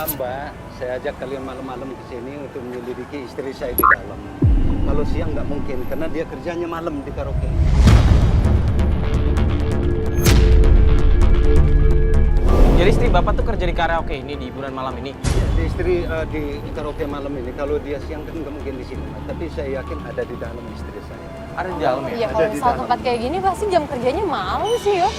Mbak, saya ajak kalian malam-malam ke sini untuk menyelidiki istri saya di dalam. Kalau siang nggak mungkin, karena dia kerjanya malam di karaoke. Jadi istri Bapak tuh kerja di karaoke ini di hiburan malam ini? Ya, istri di karaoke malam ini, kalau dia siang kan nggak mungkin di sini, Mbak. Tapi saya yakin ada di dalam istri saya. Ada di dalam ya? Iya, kalau di satu tempat kayak gini pasti jam kerjanya malam sih ya.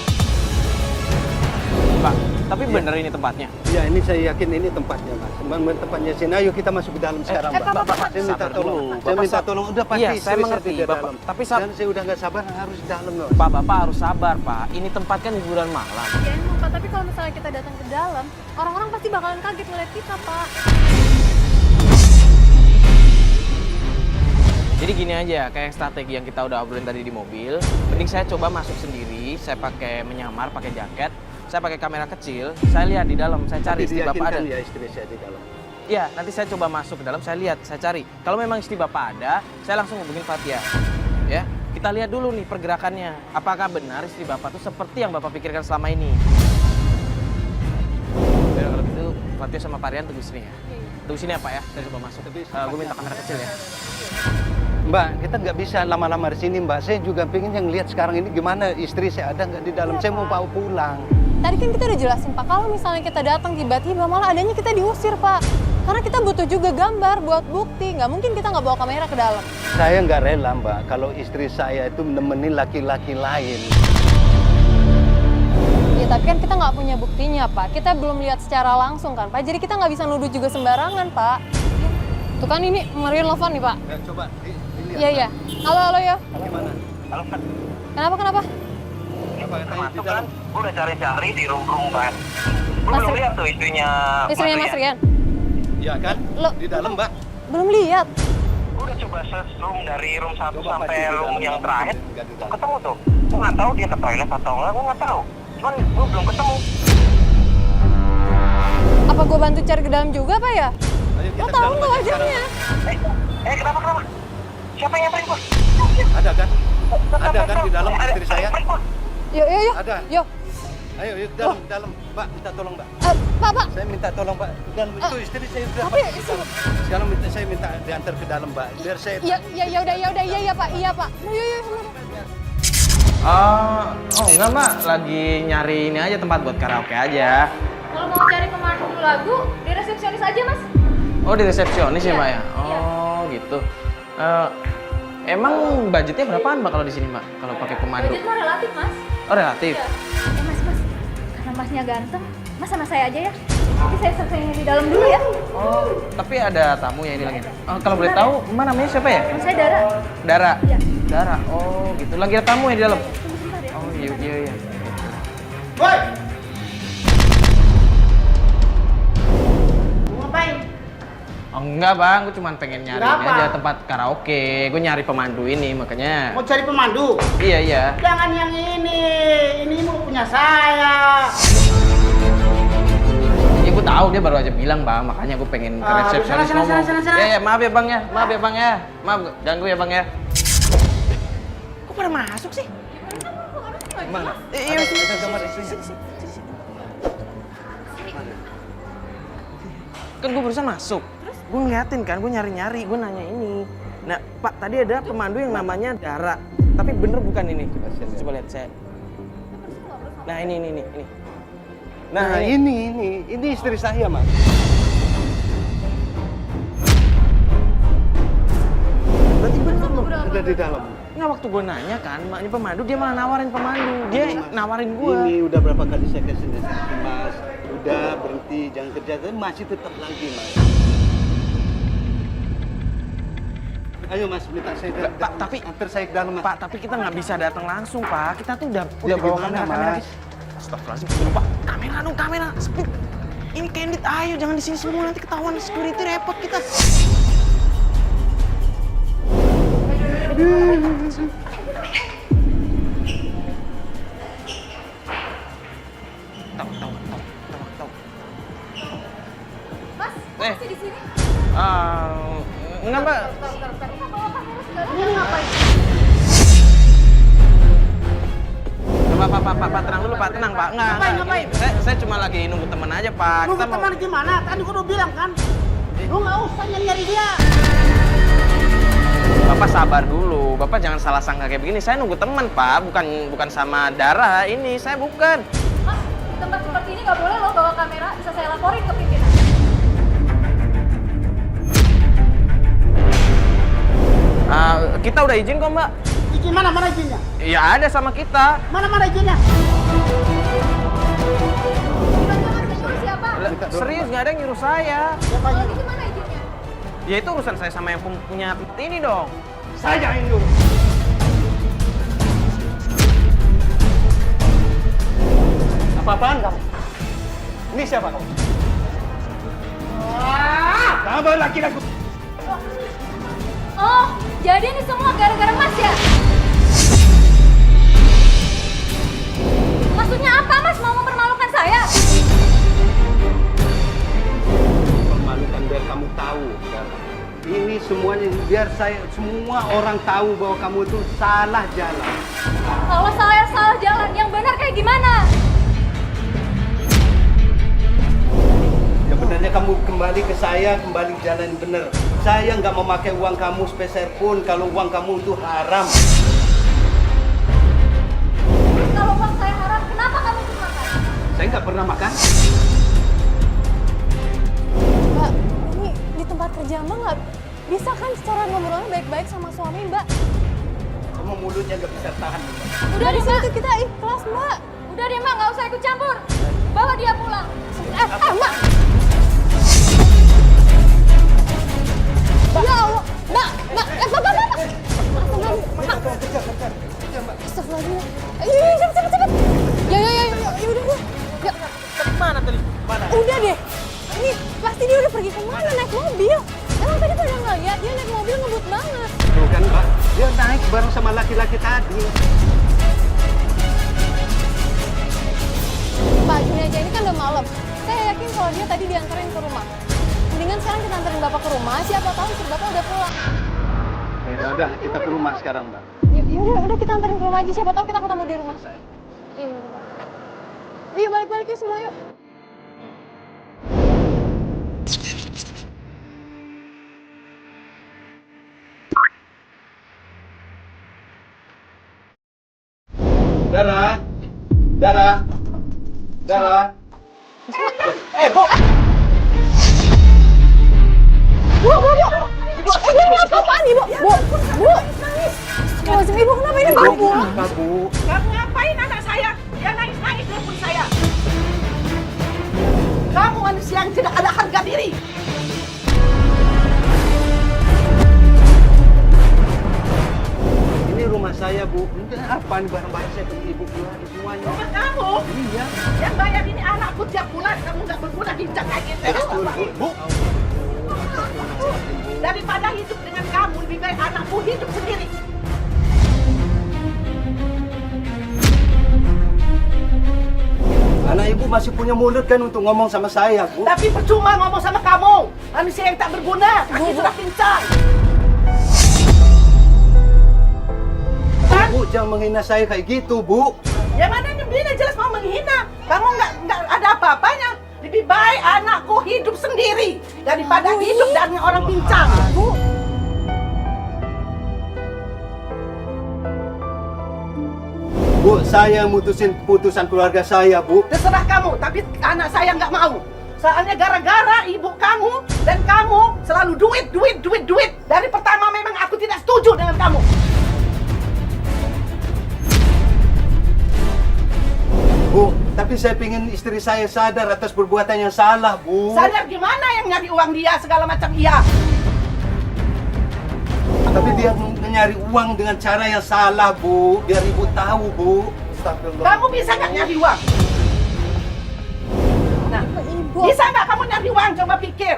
Pak, tapi bener ini tempatnya? Ya, ini saya yakin ini tempatnya, Mas. Memang tempatnya sini. Ayo kita masuk ke dalam sekarang, Mbak. Saya minta tolong. Saya minta tolong. Udah pasti Iya, istri saya mengerti, di Bapak. dalam. Tapi Dan saya udah nggak sabar harus di dalam, Mas. Pak, Bapak harus sabar, Pak. Ini tempat kan hiburan malam. Ya emang Pak, tapi kalau misalnya kita datang ke dalam, orang-orang pasti bakalan kaget ngeliat kita, Pak. Jadi gini aja, kayak strategi yang kita udah obrolin tadi di mobil. Mending saya coba masuk sendiri, saya pakai menyamar, pakai jaket. Saya pakai kamera kecil, saya lihat di dalam, saya cari istri Bapak ada. Ya istri saya di dalam. Iya, nanti saya coba masuk ke dalam, saya lihat, saya cari. Kalau memang istri Bapak ada, saya langsung hubungin Fatia. Ya, kita lihat dulu nih pergerakannya. Apakah benar istri Bapak tuh seperti yang Bapak pikirkan selama ini? Ya, kalau gitu, Fatia sama Pak Rian tunggu sini ya. Tunggu sini ya Pak ya, saya coba masuk. Gue minta kamera kecil ya. Mbak, kita nggak bisa lama-lama di sini, Mbak. Saya juga pengen yang lihat sekarang ini gimana istri saya ada nggak di dalam. Saya mau bawa pulang. Tadi kan kita udah jelasin, Pak, kalau misalnya kita datang tiba-tiba malah adanya kita diusir, Pak. Karena kita butuh juga gambar buat bukti. Nggak mungkin kita nggak bawa kamera ke dalam. Saya nggak rela, Mbak, kalau istri saya itu nemenin laki-laki lain. Ya, tapi kan kita nggak punya buktinya, Pak. Kita belum lihat secara langsung kan, Pak. Jadi kita nggak bisa nuduh juga sembarangan, Pak. Tuh kan ini Marion telepon nih, Pak. Ya, coba dilihat. Iya, iya. Halo ya. Gimana? Halo, Pak. Kenapa? Apa katanya di Masuk dalam? kan? Gue udah cari-cari di room kan. Gue Mas belum Ri- lihat tuh istrinya Mas Rian. Ya kan? Lo- Di dalam, Mbak. Belum lihat. Gue udah coba search room dari room 1 Coba sampai maju di room dalam, yang Mbak. terakhir. Nggak di dalam. Ketemu tuh. Gue nggak tahu dia ke toilet atau enggak, gue nggak tahu. Cuman gue belum ketemu. Apa gue bantu cari ke dalam juga, Pak ya? Ayo Lo ke tahu dalam nggak aja sekarang. wajahnya? Kenapa? Siapa yang nyamperin gue? Ada kan? Ada kan di dalam istri saya? Yuk. Ada. Yuk. Ayo dalam. Mbak, minta tolong, Mbak. Pak. Saya minta tolong, Mbak. Dan itu istri saya udah Tapi masuk di dalam. Sekarang saya minta diantar ke dalam, Mbak. Biar saya... Ya udah. Iya, Pak. Yuk. Enggak Mbak, lagi nyari ini aja tempat buat karaoke aja. Kalau mau cari pemandu lagu, di resepsionis aja, Mas. Oh di resepsionis ya Iya, Mbak ya? iya. Oh gitu. Emang budgetnya berapaan Mbak kalau di sini Mbak? Kalau pakai pemandu? Budget mah relatif, Mas. Oh relatif? Iya. Mas. Karena Masnya ganteng, Mas sama saya aja ya. Tapi saya selesainya di dalam dulu ya. Oh tapi ada tamu ya ini lagi? Oh, kalau boleh tahu, Mbak namanya siapa ya? Mas saya Dara. Dara? Iya. Dara, oh gitu. Lagi ada tamu ya di dalam? Tunggu sebentar ya. Oh iya. Woi! Mau ngapain? Oh enggak bang, gue cuma pengen nyari ini Kenapa? aja tempat karaoke. Gue nyari pemandu ini makanya. Mau cari pemandu? Iya. Jangan yang ini mau punya saya. Ya gue tahu dia baru aja bilang bang, makanya gue pengen ke resepsionis sana, ngomong. sana. Ya maaf ya bang ya, maaf ganggu ya bang ya. Kok pada masuk sih? Mana? Iya Ada gambar istrinya. Kan gue barusan masuk. Gue ngeliatin kan, gue nyari-nyari, gue nanya ini. Nah Pak, tadi ada pemandu yang namanya Dara. Tapi bener bukan ini? Coba lihat saya. Nah ini. Nah, ini istri saya, Mas. Berarti bener dong. Ada di dalam. Nggak, waktu gue nanya kan, Mak, ini pemandu, dia malah nawarin pemandu. Dia nawarin gue. Ini udah berapa kali saya kasih nasihat, Mas. Udah berhenti, jangan kerja, tapi masih tetap lagi, Mas. Ayo, Mas, minta saya Pak, tapi antar saya ke dalam, Mas. Pak, tapi kita nggak bisa datang langsung, Pak. Kita tuh udah Ya, bawa gimana, kamera. Mas? Astagfirullahaladzim, belum, Pak. Kamera. Speed. Ini candid, ayo jangan di sini semua nanti ketahuan security repot kita. Tahu. Mas, masih di sini? Enggak, Mbak. Bentar. Kok bawa kamera segala? Ini ngapain? Pak, tenang dulu, Pak. Tenang. Pak. Nggak, Ngapain? gini, saya cuma lagi nunggu teman aja, Pak. Lu Kita mau... teman gimana? Tadi gua udah bilang kan. Lu nggak usah nyari dia. Bapak sabar dulu. Bapak jangan salah sangka kayak begini. Saya nunggu teman, Pak. Bukan sama Dara. Ini saya bukan. Mas, di tempat seperti ini nggak boleh loh bawa kamera. Bisa saya laporin ke pimpinan. Kita udah izin kok, Mbak. Izin mana izinnya? Ya ada sama kita. Mana izinnya? Jangan nyuruh siapa? Serius, nggak ada yang nyuruh saya. Siapa Kalau ini? gitu mana izinnya? Ya itu urusan saya sama yang punya ini dong. Saya yang dulu. Apa-apaan kamu? Ini siapa kamu? Kamu laki-laki. Oh, jadi ini semua gara-gara Mas ya? Maksudnya apa Mas? Mau mempermalukan saya? Permalukan biar kamu tahu. Ini semuanya biar semua orang tahu bahwa kamu itu salah jalan. Kalau saya salah jalan, yang benar kayak gimana? Ya benarnya kamu kembali ke saya, kembali ke jalan yang benar. Saya nggak memakai uang kamu sepeser pun kalau uang kamu itu haram. Kalau uang saya haram, kenapa kamu ikut makan? Saya nggak pernah makan. Mbak, ini di tempat kerja Mbak nggak bisa kan secara ngobrolnya baik-baik sama suami Mbak? Kamu mulutnya nggak bisa tahan. Udah deh, Di Mbak. situ kita ikhlas Mbak. Udah deh, Mbak. Nggak usah ikut campur. Bawa dia pulang. Mbak. Ya Allah, Mbak, Bapak. Astagfirullahaladzim. Iya, cepet. Ya, udah. Ya, Mana tadi? Mana? udah deh. Ini pasti dia udah pergi kemana naik mobil. Emang tadi pada ngeliat dia naik mobil ngebut banget. Tuh kan Mbak, dia naik bareng sama laki-laki tadi. Pak, gini aja, ini kan udah malam. Saya yakin kalau dia tadi diantarin ke rumah. Mendingan sekarang kita anterin Bapak ke rumah, siapa tahu istri Bapak udah pulang. Ya udah, kita ke rumah sekarang Mbak. Udah kita anterin ke rumah aja, siapa tahu kita ketemu di rumah. Iya, udah. Yuk balik-balik yuk semua yuk. Dara. Bu! Ini apa-apaan Ibu? Bu! Nangis. Ibu kenapa ini baru pulang? Kenapa, Bu? Kamu ngapain anak saya? Dia nangis-nangis telepon saya. Kamu manusia yang tidak ada harga diri. Ini rumah saya, Bu. Ini apa nih barang-barang saya beli Ibu keluar semuanya? Rumah kamu Iya. yang bayar ini anakku tiap bulan. Kamu nggak berguna hidup kayak gitu. Bu. Daripada hidup dengan kamu, lebih baik anakku hidup sendiri. Anak Ibu masih punya mulut kan untuk ngomong sama saya, Bu. Tapi percuma ngomong sama kamu. Manusia yang tak berguna. Kaki sudah pincang. Bu, jangan menghina saya kayak gitu, Bu. Yang mana ini jelas mau menghina. Kamu nggak ada apa-apanya. Lebih baik anakku hidup sendiri daripada hidup dengan orang pincang. Bu! Bu, saya mutusin keputusan keluarga saya, Bu. Terserah kamu, tapi anak saya nggak mau. Soalnya gara-gara ibu kamu dan kamu selalu duit. Dari pertama memang aku tidak setuju dengan kamu. Bu, tapi saya ingin istri saya sadar atas perbuatan yang salah, Bu. Sadar gimana yang nyari uang dia segala macam iya. Tapi dia nyari uang dengan cara yang salah, Bu. Biar Ibu tahu, Bu. Astagfirullah. Kamu bisa nggak nyari uang? Nah, Ibu, bisa nggak kamu nyari uang? Coba pikir.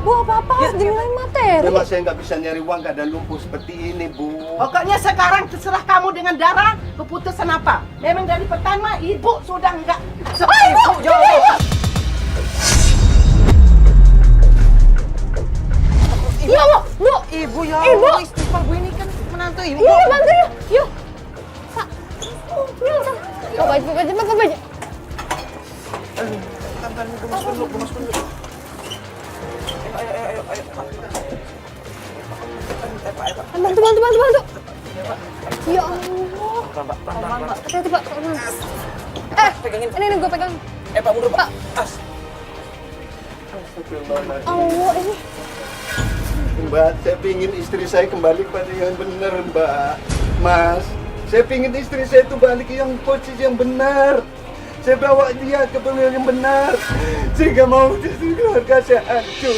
Bu apa-apa harus dinilai materi. Memang saya nggak bisa nyari uang keadaan lumpuh seperti ini, Bu. Pokoknya sekarang terserah kamu dengan Dara, keputusan apa? Memang dari pertama ibu sudah nggak seperti itu. Iya, Bu! Ibu ya Ibu! Allah, istighfar Bu, ini kan menantu Ibu. Iya, bantu yuk! Yuk! Sa! Yuk, Sa! Bapak, cepet, Tahan, gue masukin dulu. Ayo. Pak. Bantu. Ya Allah. Pelan. Hati-hati, Pak. Pegangin. Ini gue pegang. Pak, mundur, Pak. Allah, ini. Mbak, saya pingin istri saya kembali pada yang benar, Mbak. Mas, saya pingin istri saya itu balik ke yang posisi yang benar. Saya bawa dia ke pemilik yang benar. Saya nggak mau keluarga saya hancur.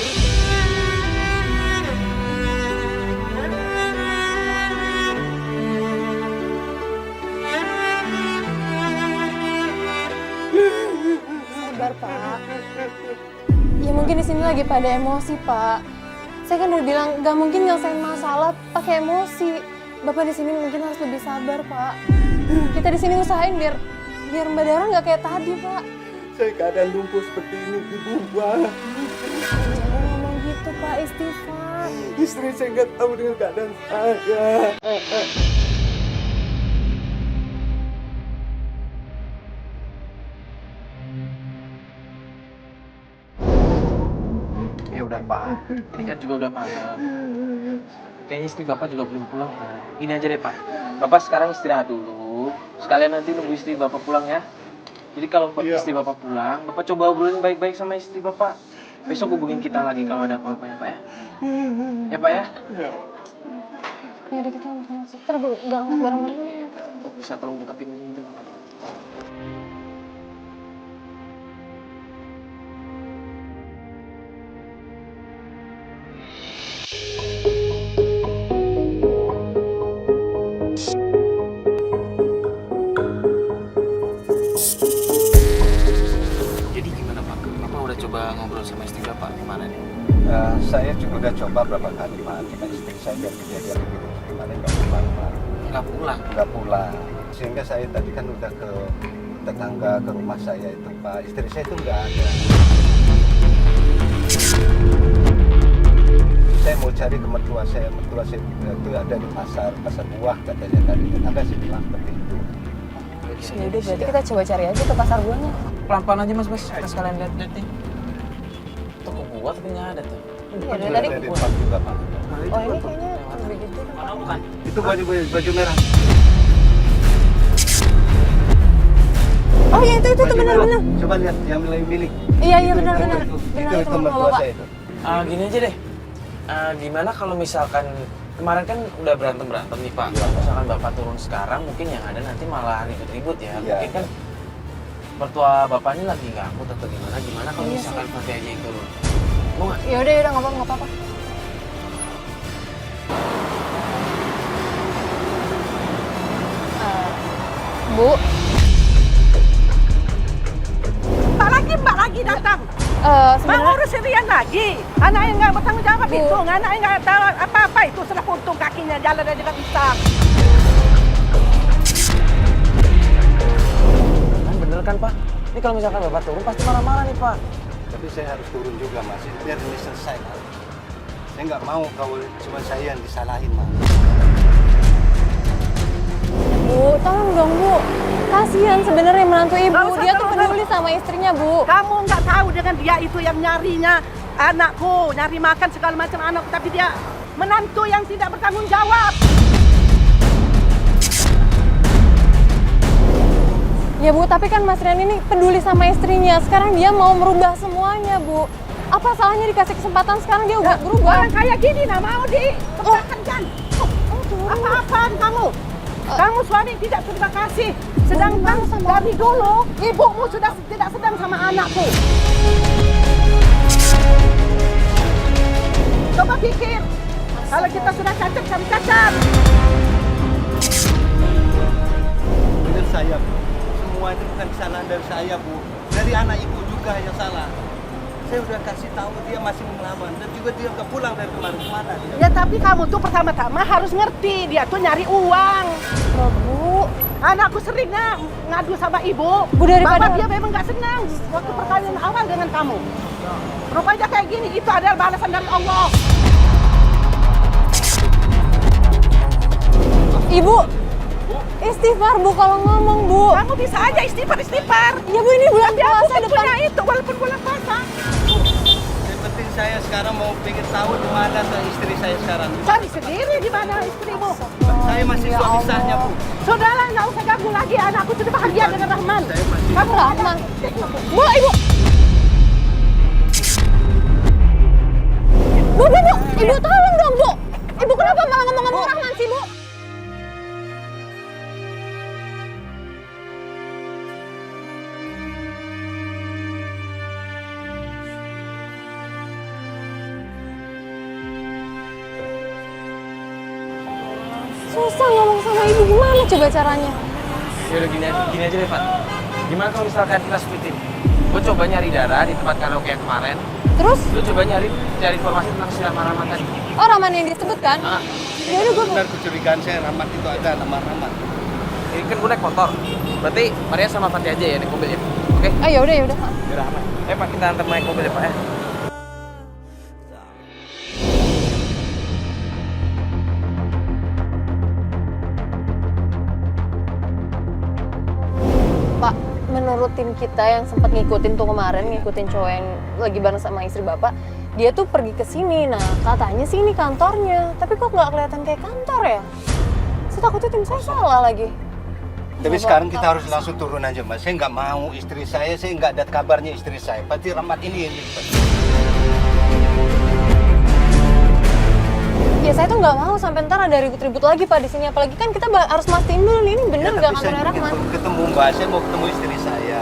Sabar, Pak. Ya mungkin di sini lagi pada emosi, Pak. Saya kan udah bilang nggak mungkin nyelesain masalah pakai emosi. Bapak di sini mungkin harus lebih sabar, Pak. Kita di sini usahain biar Mbak Dara nggak kayak tadi, Pak. Saya keadaan lumpuh seperti ini, Ibu, Mbak. Jangan ngomong gitu, Pak. Istighfar. Istri saya nggak tahu dengan keadaan saya. Ya udah, Pak. Ini kan juga udah malam. Kayaknya istri Bapak juga belum pulang. Ini aja deh, Pak. Bapak sekarang istirahat dulu. Sekalian nanti nunggu istri Bapak pulang ya. Jadi kalau istri Bapak pulang, Bapak coba obrolin baik-baik sama istri Bapak. Besok hubungin kita lagi kalau ada apa-apa ya, Pak ya. Ya, Pak ya? Ya udah kita masuk. Ntar ganggu bareng-bareng. Bisa tolong buka pintunya itu. Jadi gimana, Pak? Bapak udah coba ngobrol sama istri Bapak gimana nih? Saya juga udah coba berapa kali, Pak, dengan istri saya biar kejadian begitu gimana nggak pulang, Pak. Nggak pulang. Sehingga saya tadi kan udah ke tetangga ke rumah saya itu, Pak. Istri saya itu nggak ada. Saya mau cari ke mertua saya itu ada di pasar buah katanya tadi. Tetangga saya bilang seperti itu. Ya udah berarti kita coba cari aja ke pasar buahnya. Pelan-pelan aja, Mas. Kita sekalian lihat nih. Toko buah tapi nggak ada tuh. Iya dari tadi. Ada di depan juga, Pak. Oh ini kayaknya begitu. Mana bukan? Itu baju merah. Oh iya itu Baju benar. merah. Coba lihat yang milik. Iya benar. Itu Benar mertua saya itu. Gini aja deh. Gimana kalau misalkan kemarin kan udah berantem nih, Pak. Kalau misalkan Bapak turun sekarang, mungkin yang ada nanti malah ribut-ribut ya. Iya. Mungkin kan mertua Bapak ini lagi nggak akut atau gimana? Gimana kalau misalkan Fatih aja yang turun? Mau nggak? Ya udah nggak apa-apa. Bu, Mbak lagi datang. sebenarnya Mengurus Rian lagi. Anak yang nggak bertanggung jawab Bu. itu. Anak yang nggak tahu apa-apa itu. Sudah puntung kakinya jalan aja nggak bisa. Kan bener kan, Pak? Ini kalau misalkan Bapak turun pasti marah-marah nih, Pak. Tapi saya harus turun juga, Mas. Biar ini selesai, Mas. Saya nggak mau kalau cuma saya yang disalahin, Mas. Bu, tolong dong Bu. Kasihan sebenarnya menantu ibu. Nggak usah, Dia tuh nggak peduli sama istrinya, Bu. Kamu nggak tahu dengan dia itu yang nyarinya anakku, nyari makan segala macam anakku, tapi dia menantu yang tidak bertanggung jawab. Ya Bu, tapi kan Mas Rian ini peduli sama istrinya. Sekarang dia mau merubah semuanya, Bu. Apa salahnya dikasih kesempatan sekarang dia udah berubah? Orang kayak gini nggak mau dipertahankan. Apa-apaan kamu? Kamu suami tidak terima kasih. Sedangkan dari dulu ibumu sudah tidak sedang sama anakku. Coba pikir, kalau kita sudah cacat, kami cacat. Benar saya, Bu. Semua itu bukan kesalahan dari saya, Bu. Dari anak ibu juga yang salah. Saya udah kasih tahu dia masih melawan dan juga dia nggak pulang dari kemarin. Ya tapi kamu tuh pertama-tama harus ngerti dia tuh nyari uang. Loh, Bu. Anakku sering ngadu sama ibu. Bu, daripada- Bahwa dia memang nggak senang waktu perkahwinan awal dengan kamu. Rupanya kayak gini, itu adalah balasan dari Allah. Ibu, Istighfar Bu kalau ngomong Bu. Kamu bisa aja istighfar. Ya Bu, ini bulan Tapi aku puasa kan depan. punya itu walaupun bulan puasa. Yang penting saya sekarang mau pengen tahu di mana istri saya sekarang. Cari sendiri di mana istrimu. Saya masih Ya suami Allah. sahnya, Bu. Sudahlah, nggak usah ganggu lagi. Anakku sudah bahagia dengan Rahman. Saya masih Kamu Rahman. Bu, Ibu. Bu, Ibu tolong dong Bu. Ibu kenapa malah ngomong-ngomong Rahman sih Bu? Susah ngomong sama ibu, gimana coba caranya? Ya udah gini aja deh Pak. Gimana kalau misalkan kita splitin? Gue coba nyari Dara di tempat karaoke yang kemarin. Terus, Lu coba cari informasi tentang si Rahman tadi. oh Rahman yang disebut kan? Ah, Ya udah gue benar kecurigaan saya Rahmat itu ada nama Rahmat. ini kan gue naik motor. Berarti Maria sama Fatih aja ya naik mobil ya. Oke? Oh ya udah. Yaudah aman. Pak kita antar naik mobil ya Pak ya. Pak, menurut tim kita yang sempat ngikutin tuh kemarin, ngikutin cowok yang lagi bareng sama istri Bapak, dia tuh pergi ke sini. Nah, katanya sih ini kantornya, tapi kok nggak kelihatan kayak kantor ya? Saya takutnya tim saya salah lagi. Tapi Coba, sekarang kita Pak. harus langsung turun aja, Mas. Saya nggak mau istri saya nggak ada kabarnya istri saya. Pasti Rahmat ini. Ya saya tuh nggak mau sampai ntar ada ribut-ribut lagi Pak di sini. Apalagi kan kita harus mastiin dulu nih, ini bener nggak tapi saya kantornya ingin Rahman? ketemu Mbak, saya mau ketemu istri saya.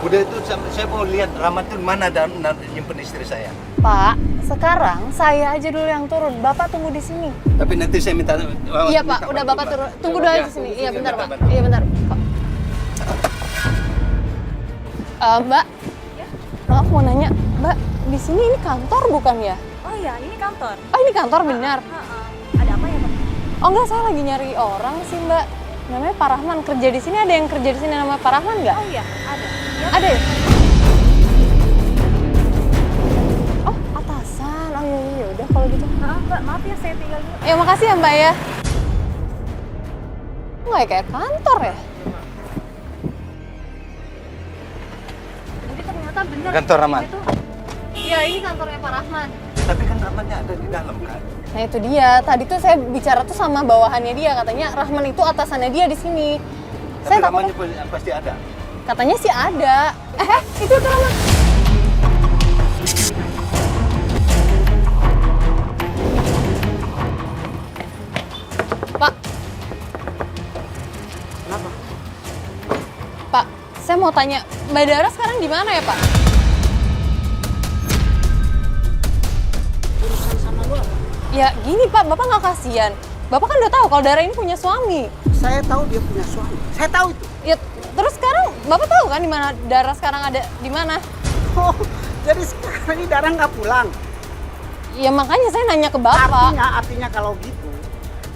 Udah itu saya mau lihat Rahmat itu mana dan nyimpen istri saya. Pak, sekarang saya aja dulu yang turun. Bapak tunggu di sini. Tapi nanti saya minta. Iya Pak, udah Bapak turun. Tunggu dulu aja di sini. Iya bentar Pak. Iya bentar. Pak. Mbak. Maaf mau nanya, Mbak, di sini ini kantor bukan ya? Oh iya, ini kantor. Oh ini kantor benar. Ada apa ya, Pak? Oh enggak, saya lagi nyari orang sih Mbak. Namanya Pak Rahman, kerja di sini. Ada yang kerja di sini namanya Pak Rahman nggak? Oh iya, ada. Ya. Ada ya? Oh atasan. Oh iya udah kalau gitu. Mbak, maaf ya saya tinggal dulu. Ya makasih ya Mbak ya. Nggak ya, kayak kantor ya? Jadi ternyata benar. Kantor Rahman. Itu Iya ini kantornya Pak Rahman. Tapi kan Rahmatnya ada di dalam kan. Nah itu dia. Tadi tuh saya bicara tuh sama bawahannya dia. Katanya Rahman itu atasannya dia di sini. Tapi Saya Rahmatnya takutnya, pasti ada. katanya sih ada. Itu Rahman. Pak. Kenapa? Pak, saya mau tanya, Mbak Dara sekarang di mana ya Pak? Urusan sama lu apa? Ya gini Pak, Bapak nggak kasihan. Bapak kan udah tahu kalau Dara ini punya suami. Saya tahu dia punya suami. Saya tahu itu. Ya terus sekarang Bapak tahu kan di mana Dara sekarang ada di mana? Oh, jadi sekarang ini Dara nggak pulang. Ya makanya saya nanya ke Bapak. Artinya kalau gitu,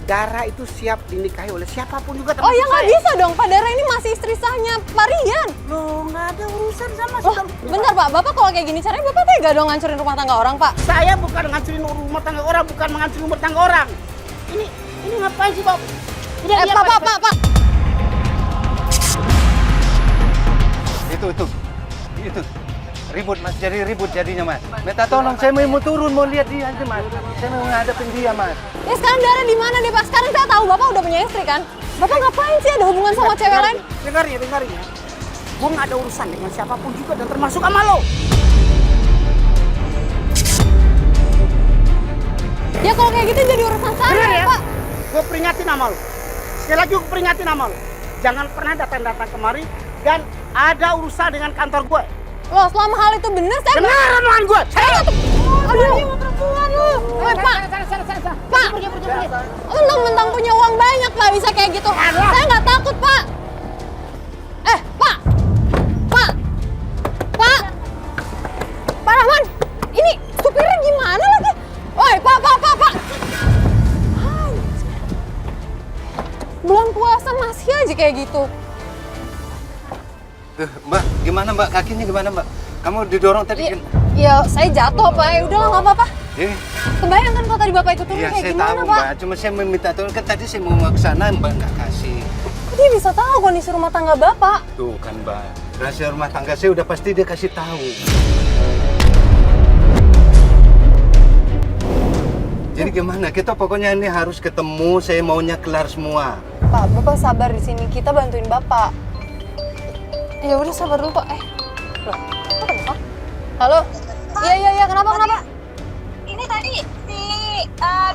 Dara itu siap dinikahi oleh siapapun juga Oh termasuk ya nggak saya. bisa dong, Pak Dara ini masih istri sahnya Pak Rian. Loh, nggak ada urusan sama Loh, sekali. bentar Pak, Bapak kalau kayak gini caranya Bapak tega dong ngancurin rumah tangga orang Pak. Saya bukan ngancurin rumah tangga orang, bukan ngancurin rumah tangga orang. Ini ngapain sih, Bob? Pak. Itu. Ribut Mas, jadi ribut jadinya Mas. Minta tolong, saya mau turun, mau lihat dia aja Mas. Saya mau ngadepin dia Mas. Ya sekarang Dara di mana deh Pak? Sekarang saya tahu Bapak udah punya istri kan? Bapak ngapain sih ada hubungan sama cewek lain? Dengarin ya. Gue nggak ada urusan dengan siapapun juga dan termasuk sama lo. Ya kalau kayak gitu jadi urusan saya Bener ya? Pak. Gue peringatin sama lo. Sekali lagi gue peringatin sama lo. Jangan pernah datang-datang kemari dan ada urusan dengan kantor gue. Loh selama hal itu bener saya nggak- Dengar omongan gue. Aduh, perempuan lu. Pak. Pak. Mentang-mentang punya uang banyak Pak bisa kayak gitu. Saya nggak takut Pak. Pak. Pak Rahman, ini supirnya gimana lagi? Woi, Pak. Bulan puasa masih aja kayak gitu. Tuh, Mbak, gimana Mbak? Kakinya gimana Mbak? Kamu didorong tadi kan? Ya, saya jatuh Pak. Ya udahlah nggak apa-apa. Eh, Kebayang kan kalau tadi Bapak ikut turun iya kayak saya gimana tahu Pak? Mbak. Cuma saya meminta tolong, kan tadi saya mau ke sana Mbak nggak kasih. Dia bisa tahu kondisi rumah tangga Bapak. Tuh kan, Mbak. Rahasia rumah tangga saya udah pasti dia kasih tahu. Jadi gimana? Kita pokoknya ini harus ketemu, saya maunya kelar semua. Pak, Bapak sabar di sini. Kita bantuin Bapak. Ya udah sabar dulu, Pak. Loh, kok kenapa? Halo? Iya, kenapa? Ini tadi si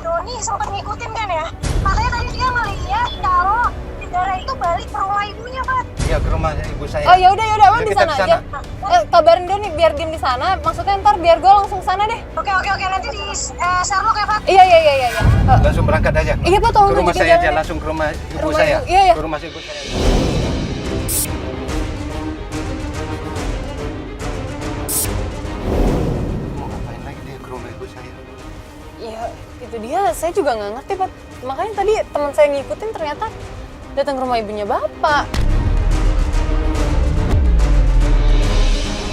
Doni sempat ngikutin kan ya? Makanya tadi dia ngeliat kalau Dara itu balik ke rumah ibunya, Pak. Iya, ke rumah ibu saya. Oh ya udah, lo Ya, di kita sana kesana. aja. Kabarin Doni biar diem di sana. Maksudnya ntar biar gue langsung sana deh. Oke, nanti di Sherlock ya, Pak. Iya. Langsung berangkat aja. Iya, Pak, tolong ke rumah tunjukin saya aja, jalannya. langsung ke rumah ibu Rumah saya. ibu, iya. Ke rumah ibu saya. Mau ngapain lagi dia ke rumah ibu saya? Iya, itu dia. Saya juga nggak ngerti, Pak. Makanya tadi teman saya ngikutin ternyata datang ke rumah ibunya Bapak.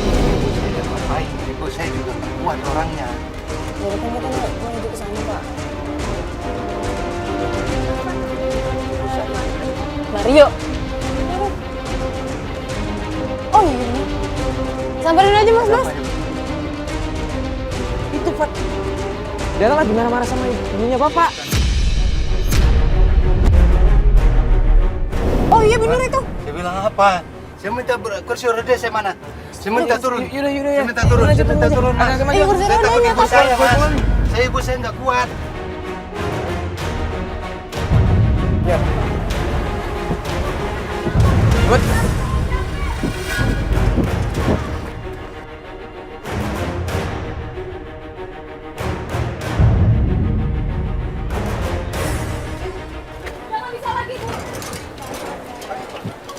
Ibu saya ngapain? Ibu saya juga nggak kuat orangnya. Jadi kan kita mau menuju ke sana, Pak. Ibu saya. Mario. Oh iya. Samperin aja, Mas. Itu, Pak. Dara lagi marah-marah sama ibunya Bapak. Oh iya bener itu. Dia bilang apa? Saya minta kursi roda saya mana? Saya minta turun. Yaudah. Saya minta turun. Saya minta turun, Mas. Agak maju. Iya, kursi Saya takut rodanya ibu atas. saya, Mas. Saya ibu saya nggak kuat. Ya. Good. Jangan bisa lagi.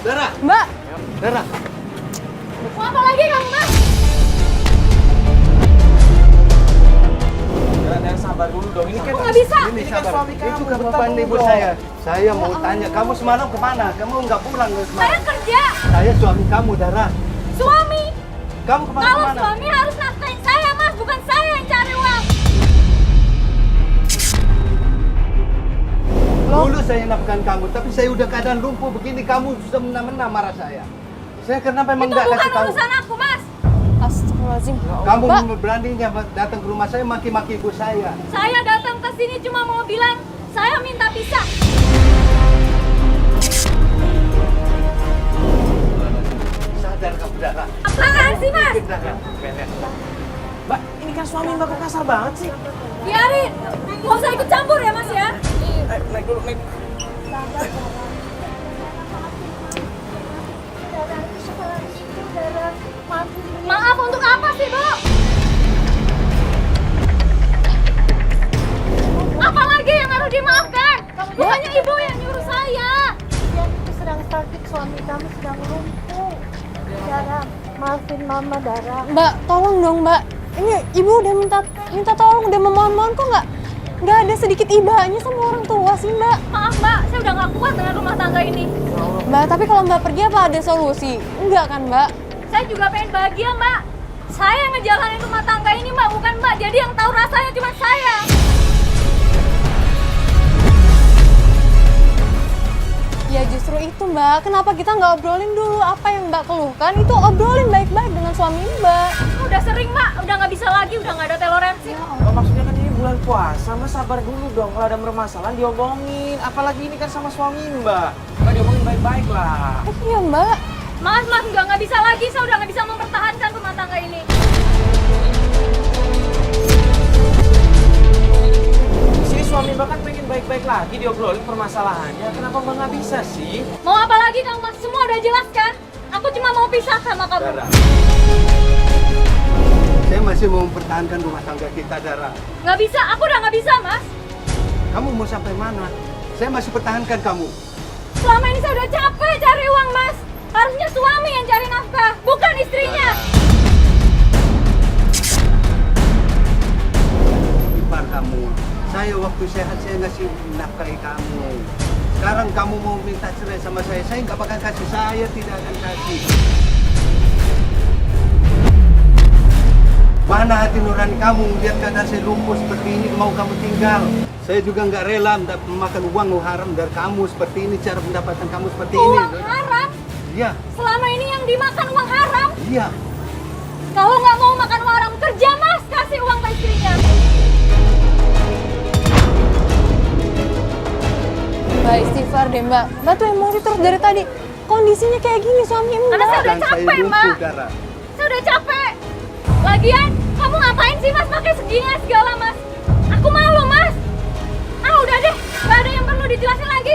Dara, Mbak, Dara. Mau apa lagi kamu, Mas? Dara, sabar dulu dong. Ini kan Aku nggak bisa. Ini kan sabar. suami Itu kamu, kan bentar bapak dulu ibu dong. saya. Saya mau tanya, kamu semalam kemana? Kamu nggak pulang ke Saya semalam? kerja. Saya suami kamu, Dara. Suami. Kamu Kalau kemana-mana? suami harus nafkahin saya, Mas, bukan saya yang cari uang. Dulu saya nafkahan kamu, tapi saya udah keadaan lumpuh begini, kamu sudah mena-mena marah saya. Saya kenapa memang Itu nggak bukan kasih tahu? urusan aku, Mas. astagfirullahaladzim. Kamu Mbak, beraninya datang ke rumah saya maki-maki ibu saya. Saya datang ke sini cuma mau bilang, saya minta pisah. Sadar kamu, Dara. Apaan sih, Mas? Dara. Mbak, ini kan suami Mbak kok kasar banget sih. Biarin. Nggak usah ikut campur ya, Mas ya. Naik dulu, naik. Maaf untuk apa sih, Bu? Apalagi yang harus dimaafkan? Bukannya ibu yang nyuruh saya. Dia itu sedang sakit, suami kamu sedang lumpuh. Dara, maafin mama, Dara. Mbak, tolong dong, Mbak. Ini ibu udah minta tolong, udah memohon-mohon kok nggak ada sedikit ibahnya sama orang tua sih, Mbak. Maaf, Mbak, saya udah nggak kuat dengan rumah tangga ini. Mbak, tapi kalau Mbak pergi apa ada solusi? Enggak kan, Mbak? Saya juga pengen bahagia, Mbak. Saya yang ngejalanin rumah tangga ini, Mbak, bukan Mbak. Jadi yang tahu rasanya cuma saya. Ya justru itu, Mbak. Kenapa kita nggak obrolin dulu apa yang Mbak keluhkan? Itu obrolin baik-baik dengan suami Mbak. Udah sering, Mbak. Udah nggak bisa lagi. Udah nggak ada toleransi. Oh, maksudnya kan ini bulan puasa, Mas sabar dulu dong. Kalau ada permasalahan diomongin. Apalagi ini kan sama suami Mbak. Mbak diomongin baik-baik lah. Iya, Mbak. Mas, nggak bisa lagi. Saya udah nggak bisa mempertahankan rumah tangga ini. Di sini suami Mbak kan pengen baik-baik lagi diobrolin permasalahannya. Kenapa Mbak nggak bisa sih? Mau apa lagi kamu, Mas? Semua udah jelas kan? Aku cuma mau pisah sama kamu. Dara. Saya masih mau mempertahankan rumah tangga kita, Dara. Nggak bisa. Aku udah nggak bisa, Mas. Kamu mau sampai mana? Saya masih pertahankan kamu. Selama ini saya udah capek cari uang, Mas. Harusnya suami yang cari nafkah, bukan istrinya. Ipar kamu. Saya waktu sehat saya ngasih nafkahi kamu. Sekarang kamu mau minta cerai sama saya nggak bakal kasih. Saya tidak akan kasih. Mana hati nurani kamu lihat keadaan saya lumpuh seperti ini mau kamu tinggal? Saya juga nggak rela memakan uang haram dari kamu seperti ini, cara pendapatan kamu seperti ini. Uang haram? Iya, Selama ini yang dimakan uang haram? iya. Kalau nggak mau makan uang haram, kerja mas, kasih uang ke istrinya. Mbak istighfar deh mbak. Mbak tuh emosi terus dari tadi. Kondisinya kayak gini suami mbak. Karena saya udah Dan saya capek lumpuh, mbak. Dara. Saya udah capek. Lagian, kamu ngapain sih mas pakai segini segala mas? Aku malu mas. Ah udah deh, nggak ada yang perlu dijelasin lagi.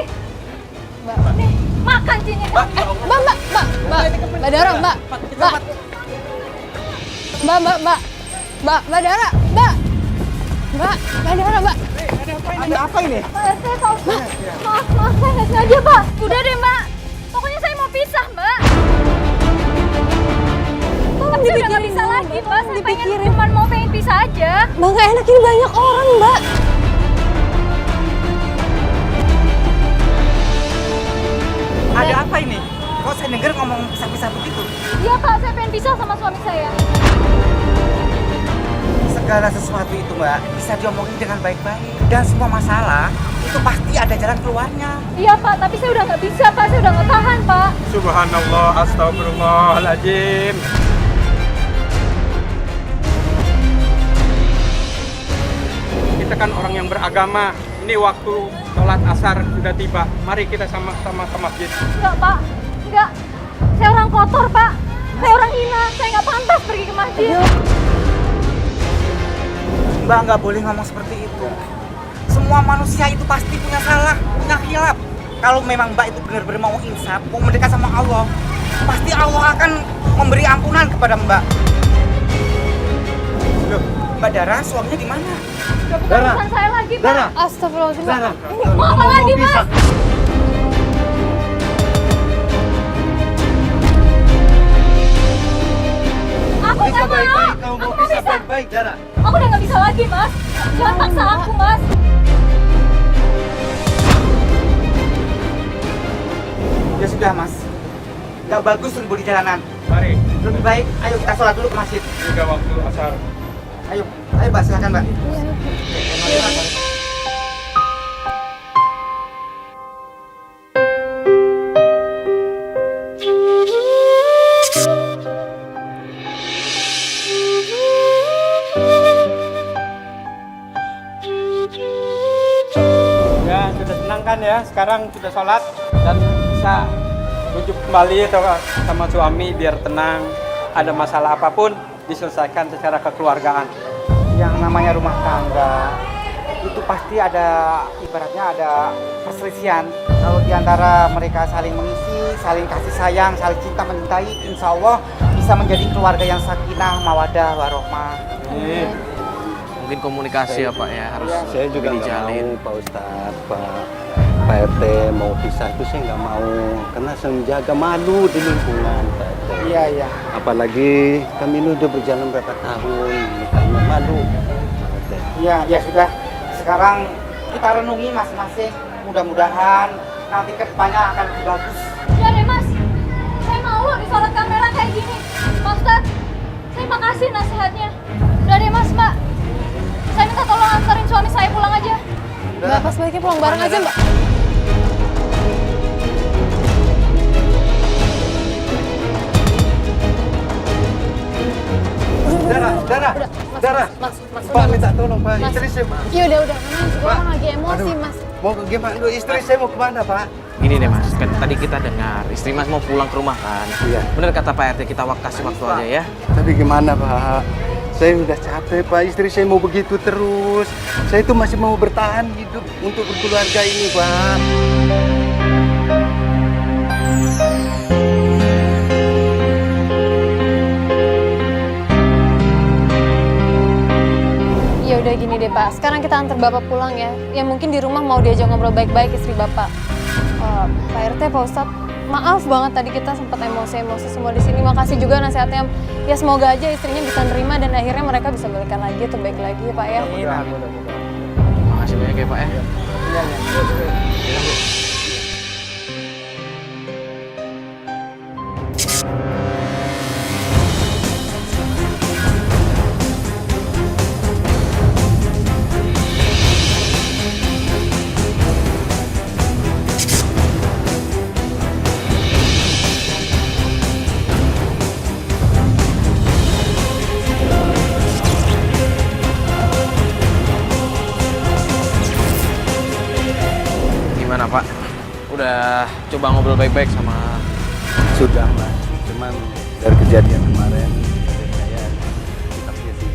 Mbak. Nih, makan sini. Mbak Dara, Mbak Dara, Mbak. Ada apa ini? Pak RT, Pak Ustadz. Maaf, saya nggak sengaja, Pak. Udah deh, Mbak. Pokoknya saya mau pisah, Mbak. Tapi udah nggak bisa lagi, Mbak. Saya pengen pisah aja. Mbak nggak enak ini banyak orang, Mbak. Ada apa ini? Kok saya dengar ngomong pisah-pisah begitu? Iya, Pak. Saya pengen pisah sama suami saya. Segala sesuatu itu mbak bisa diomongin dengan baik-baik. Dan semua masalah itu pasti ada jalan keluarnya. Iya, Pak. Tapi saya udah nggak bisa, Pak. Saya udah nggak tahan, Pak. Subhanallah, astagfirullahaladzim. Kita kan orang yang beragama. Ini waktu sholat asar sudah tiba. Mari kita sama-sama ke masjid. Enggak, Pak. Enggak. Saya orang kotor, Pak. Saya orang hina. Saya nggak pantas pergi ke masjid. Mbak nggak boleh ngomong seperti itu. Semua manusia itu pasti punya salah, punya khilaf. Kalau memang mbak itu benar-benar mau insaf, mau mendekat sama Allah, pasti Allah akan memberi ampunan kepada mbak. Loh, Mbak Dara, suaminya di mana? Udah bukan Dara. urusan saya lagi, Pak. Dara, Astagfirullahaladzim, Mbak. Dara. Mau apa lagi, Mas? pisah. Aku Bisa nggak mau. baik-baik, kamu mau Aku pisah bisa. baik-baik, Dara. Aku udah nggak bisa lagi, Mas. Jangan paksa aku, Mas. Ya sudah mas, nggak bagus ribut di jalanan. Mari, Lebih baik, ayo kita sholat dulu ke masjid. juga waktu asar. Ayo mbak, silakan mbak. Ya, sudah tenang kan ya? Sekarang sudah sholat dan bisa rujuk kembali atau sama suami biar tenang. Ada masalah apapun diselesaikan secara kekeluargaan. Yang namanya rumah tangga itu pasti ada, ibaratnya ada perselisihan. Kalau diantara mereka saling mengisi, saling kasih sayang, saling cinta mencintai, insya Allah bisa menjadi keluarga yang sakinah, mawadah, warohmah. Mungkin komunikasi ya Pak ya harus Saya juga nggak dijalin. mau Pak Ustadz, Pak RT mau pisah itu saya nggak mau karena saya menjaga malu di lingkungan Pak RT. Iya, iya. Apalagi kami ini udah berjalan berapa tahun, karena malu. Pak RT. Iya, ya sudah. Sekarang kita renungi masing-masing. Mudah-mudahan nanti ke depannya akan lebih bagus. Udah deh, Mas. Saya malu disorot kamera kayak gini. Pak Ustadz, saya makasih nasihatnya. Udah deh, Mas, Mbak. Saya minta tolong antarin suami saya pulang aja. Mbak, pas baiknya pulang bareng aja, Mbak. Dara, Pak minta tolong Pak, Mas. istri saya Pak. Ya udah, namanya juga Pak. orang lagi emosi, Aduh. Mas. Mau ke gimana? Aduh, istri saya mau kemana Pak? Gini deh Mas, kan tadi kita dengar istri Mas mau pulang ke rumah kan. Iya. Bener kata Pak RT, kita kasih waktu aja ya. Tapi gimana Pak? Saya udah capek Pak, istri saya mau begitu terus. Saya itu masih mau bertahan hidup untuk berkeluarga ini Pak. Ya udah gini deh Pak, sekarang kita antar Bapak pulang ya. Ya mungkin di rumah mau diajak ngobrol baik-baik istri Bapak. Pak RT, Pak Ustadz, maaf banget tadi kita sempat emosi-emosi semua di sini. Makasih juga nasihatnya. Ya semoga aja istrinya bisa nerima dan akhirnya mereka bisa balikan lagi atau baik lagi ya Pak ya. Makasih banyak ya Pak ya. coba ngobrol baik-baik sama... Sudah mas, cuman dari kejadian kemarin saya sikapnya sih.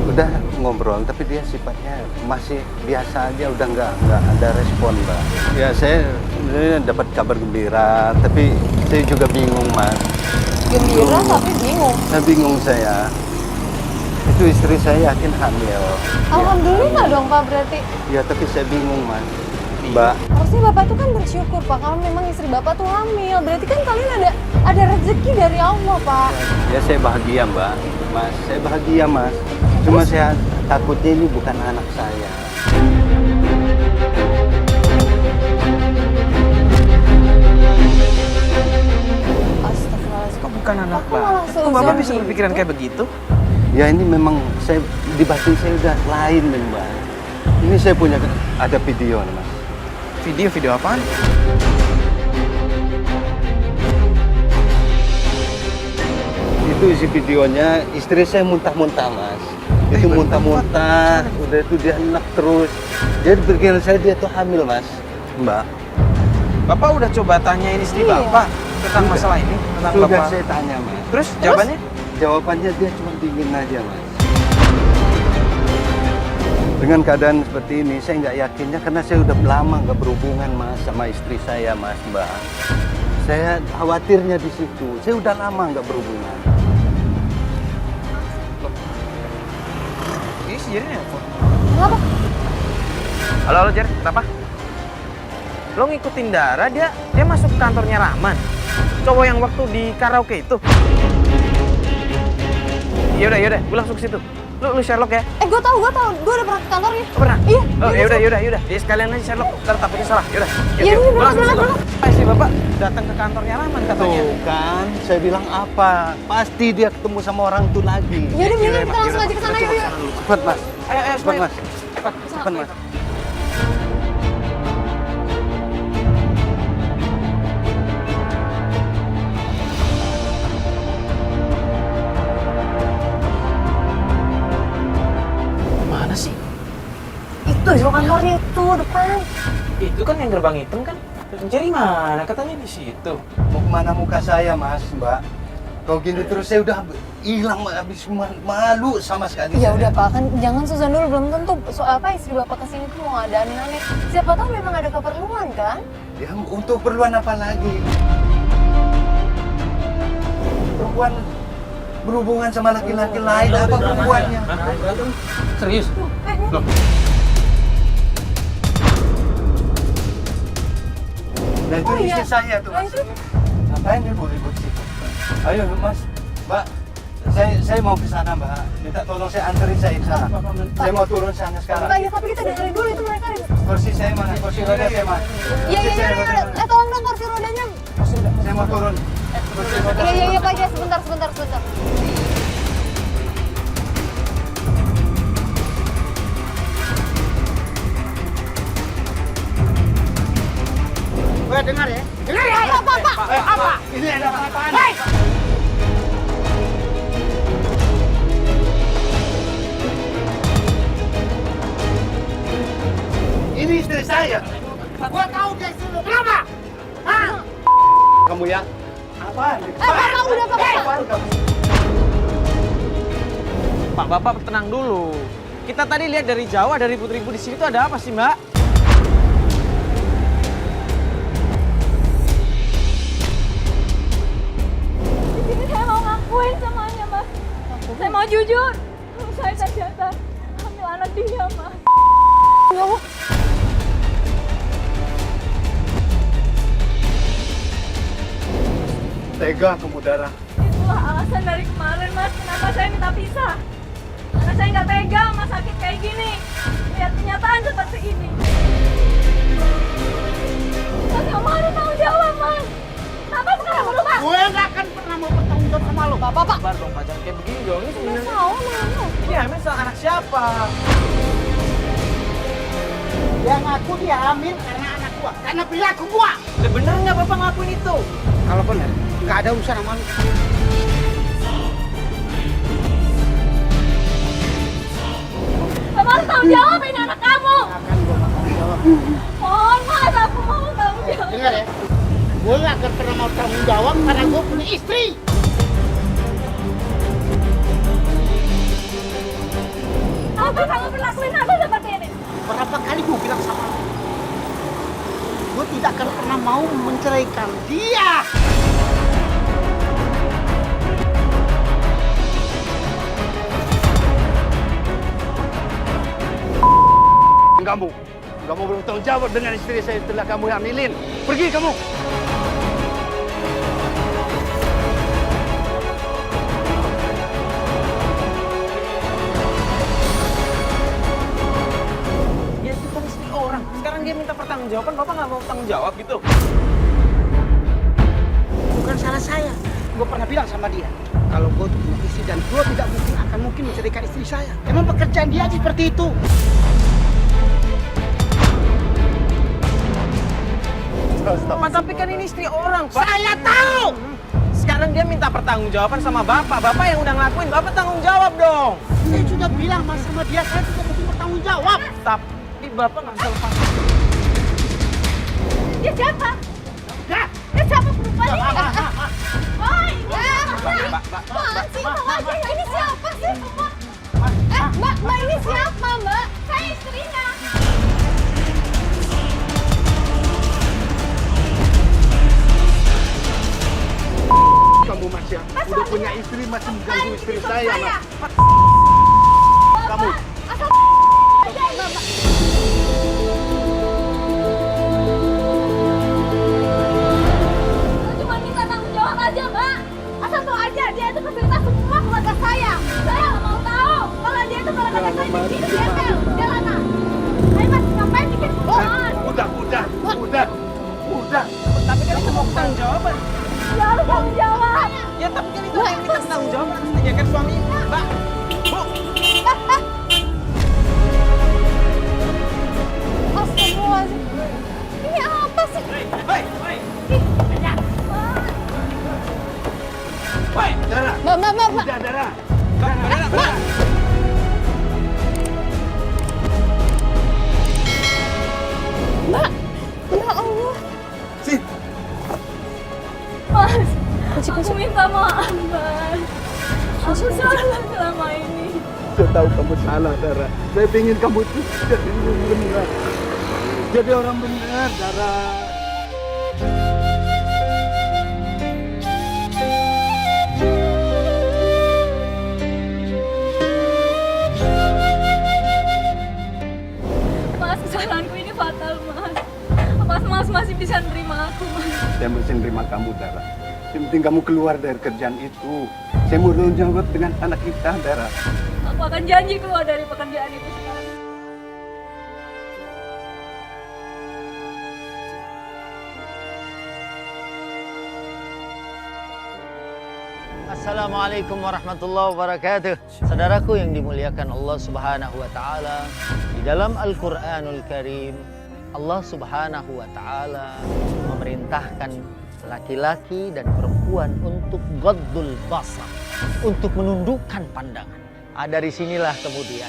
Udah ngobrol, tapi dia sifatnya masih biasa aja, udah nggak ada respon mbak. Ya saya sebenarnya dapat kabar gembira, tapi saya juga bingung mas. Gembira tapi bingung. Saya bingung saya. Itu istri saya yakin hamil. Alhamdulillah dong Pak berarti. Ya tapi saya bingung mas. Mbak, Harusnya Bapak tuh kan bersyukur Pak kalau memang istri Bapak tuh hamil. Berarti kan kalian ada rezeki dari Allah Pak. ya saya bahagia mbak. Mas, saya bahagia mas. Cuma saya takutnya ini bukan anak saya. Astagfirullahaladzim. Kok bukan anak Aku malah Bapak? Kok Bapak bisa seuzon berpikiran gitu. kayak begitu? Ya ini memang saya di batin saya udah lain nih mbak. Ini saya punya ada video nih mas. Video apaan? Itu isi videonya istri saya muntah-muntah mas. Itu muntah-muntah, udah itu dia enak terus. Jadi pikiran saya dia tuh hamil mas. Mbak, Bapak udah coba tanyain istri Iya. Bapak tentang masalah ini? Tentang sudah Bapak? saya tanya mas. Terus jawabannya? Jawabannya dia cuma dingin aja mas. Dengan keadaan seperti ini saya nggak yakinnya karena saya udah lama nggak berhubungan mas sama istri saya mas mbak. Saya khawatirnya di situ. Saya udah lama nggak berhubungan. Ini si Jerry nelfon. Kenapa? Halo Jer, kenapa? Lo ngikutin Dara, dia masuk kantornya Rahman. Cowok yang waktu di karaoke itu. Yaudah, gue langsung ke situ. Lu Sherlock ya? Gue tahu. Gue udah pernah ke kantornya. Oh, pernah? Iya. Oh, yaudah. Ya sekalian aja Sherlock, ntar takutnya salah. Yaudah. Iya, Gua berangkat, langsung ke situ. berangkat. Istri Bapak datang ke kantornya Rahman katanya. Tuh kan, saya bilang apa? Pasti dia ketemu sama orang itu lagi. Yaudah, mendingan kita langsung aja ke sana yuk. Cepat mas, Ayo, cepat semuanya. mas, cepat mas. Mana sih? Itu di kantornya itu depan. Itu kan yang gerbang hitam kan? Jerry mana? Katanya di situ. Mau kemana muka saya mas, mbak? Kalau gini terus saya udah hilang, habis malu sama sekali. Ya saya. udah Pak, kan jangan suzon dulu, belum tentu soal apa istri Bapak kesini tuh mau ada aneh-aneh. Siapa tahu memang ada keperluan kan? Ya untuk keperluan apa lagi? Perempuan berhubungan sama laki-laki lain, apa perempuannya? Serius? Loh. Nah itu Oh, iya. istri saya tuh Nah, mas. itu. Ngapain dia ribut sih? Ayo mas, mbak. Saya mau ke sana mbak. Minta tolong saya anterin saya ke sana. Saya mau turun sana sekarang. Pak, ya tapi kita dengerin dulu itu mereka. Kursi saya mana? Kursi roda saya mana? Iya. Tolong dong kursi rodanya. Saya mau turun. Kursi roda. Iya Pak, ya sebentar. Weh, dengar ya. Apa? Ini ada apa-apaan? Ini istri saya. Gua tahu dia istri lu. Kenapa? Hah? Kamu ya? Apaan? Bapak udah Pak. Apaan kamu? Pak, Bapak tenang dulu. Kita tadi lihat dari jauh ada ribut-ribut di sini tuh ada apa sih, Mbak? Di sini saya mau ngakuin semuanya, Mas. Saya mau jujur. Saya ternyata hamil anak dia, Mas. Ya Allah. Tega kamu darah. Itulah alasan dari kemarin, Mas. Kenapa saya minta pisah. Karena saya nggak tega Mas sakit kayak gini. Lihat kenyataan seperti ini. Mas nggak mau ada tanggung jawab, Mas. Kenapa sekarang berubah? Gue nggak akan pernah mau bertanggung jawab sama lo. Bapak. Sabar dong, Pak. Jangan kayak begini dong. Ini sebenarnya... Salah mana? Ini hamil sama anak siapa? Dia ngaku dia hamil karena anak gua, karena perilaku gua. Udah bener nggak Bapak ngakuin itu? Kalau benar, nggak ada urusan sama lu. Bapak harus tahu tanggung jawab ini anak kamu. Akan gue tanggung jawab. Mohon mas, aku mau tanggung jawab. Dengar ya, gue gak akan pernah mau tanggung jawab karena gue punya istri. Apa kamu berlakuin aku seperti ini? Berapa kali gue bilang sama lo, gue tidak akan pernah mau menceraikan dia. Kamu belum tanggung jawab dengan istri saya setelah kamu hamilin. Pergi kamu. Ya itu kan istri orang. Sekarang dia minta pertanggungjawaban, Bapak nggak mau tanggung jawab gitu. Bukan salah saya. Gue pernah bilang sama dia, kalau gue tuh punya istri dan gue tidak mungkin menceraikan istri saya. Emang pekerjaan dia aja seperti itu. Pak, tapi kan ini istri orang, Pak. Saya tahu. Sekarang dia minta pertanggungjawaban sama Bapak. Bapak yang udah ngelakuin, Bapak tanggung jawab dong. Saya sudah bilang mas sama dia, saya tidak mungkin bertanggung jawab. Tapi Bapak nggak bisa lepas. Dia siapa? Ya. Dia siapa perempuan ini? Oh iya. Mbak. Apaan sih? Tahu aja ya, ini siapa sih? Mbak ini siapa mbak? Saya istrinya. Kamu masih udah punya istri masih mengganggu istri saya, Mas. Kamu. Asal aja mbak. Saya cuma minta tanggung jawab aja mbak. Asal tahu aja dia itu kecerita semua keluarga saya. Saya nggak mau tahu kalau dia itu keluarga saya di sini tempel jalanan. Ayo mas, ngapain bikin kebohongan? Udah. Tapi kan itu mau pertanggungjawaban. Ya harus tanggung jawab. Ya tapi kan itu yang minta pertanggungjawaban. Ya kan suami, Mbak. Bu. Astagfirullahaladzim. Ini apa sih? Woi. Woi. Dara. Mbak. Udah, Dara. Mbak. Mbak. Ya Allah. Sih. Mas, Kunci. aku minta maaf mas. Aku salah selama ini. Saya tahu kamu salah, Dara. Saya ingin kamu itu jadi orang benar. Jadi orang benar, Dara. Mas, kesalahanku ini fatal mas. Mas masih bisa nerima aku mas. Saya mesti nerima kamu, Dara. Yang penting kamu keluar dari kerjaan itu. Saya mau tanggung jawab dengan anak kita, Dara. Aku akan janji keluar dari pekerjaan itu sekarang. Assalamualaikum warahmatullahi wabarakatuh. Saudaraku yang dimuliakan Allah Subhanahu wa taala, di dalam Al-Qur'anul Karim Allah Subhanahu wa taala memerintahkan laki-laki dan perempuan untuk ghaddul basar, untuk menundukkan pandangan. Dari sinilah kemudian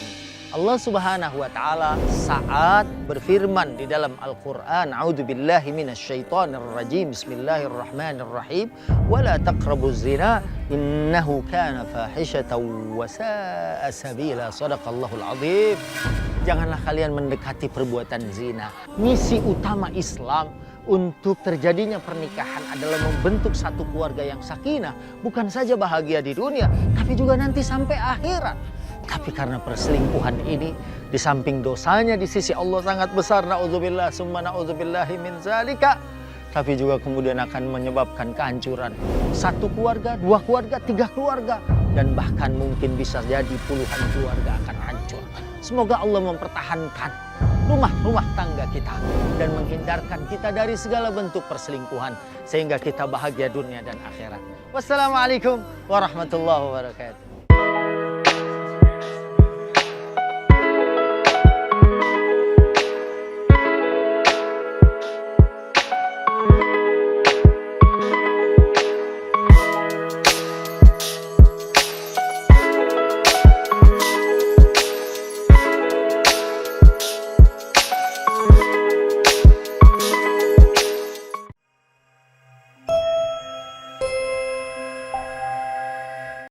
Allah Subhanahu wa taala saat berfirman di dalam Al-Qur'an, a'udzubillahi minasyaitonir rajim, bismillahirrahmanirrahim, wala taqrabuz zina innahu kana fahishatan wa sa'a sabila, sadaqallahul azim. Janganlah kalian mendekati perbuatan zina. Misi utama Islam untuk terjadinya pernikahan adalah membentuk satu keluarga yang sakinah, bukan saja bahagia di dunia, tapi juga nanti sampai akhirat. Tapi karena perselingkuhan ini, di samping dosanya di sisi Allah sangat besar, na'udzubillah summa na'udzubillahi min zalika, tapi juga kemudian akan menyebabkan kehancuran satu keluarga, dua keluarga, tiga keluarga, dan bahkan mungkin bisa jadi puluhan keluarga akan hancur. Semoga Allah mempertahankan rumah-rumah tangga kita dan menghindarkan kita dari segala bentuk perselingkuhan sehingga kita bahagia dunia dan akhirat. Wassalamualaikum warahmatullahi wabarakatuh.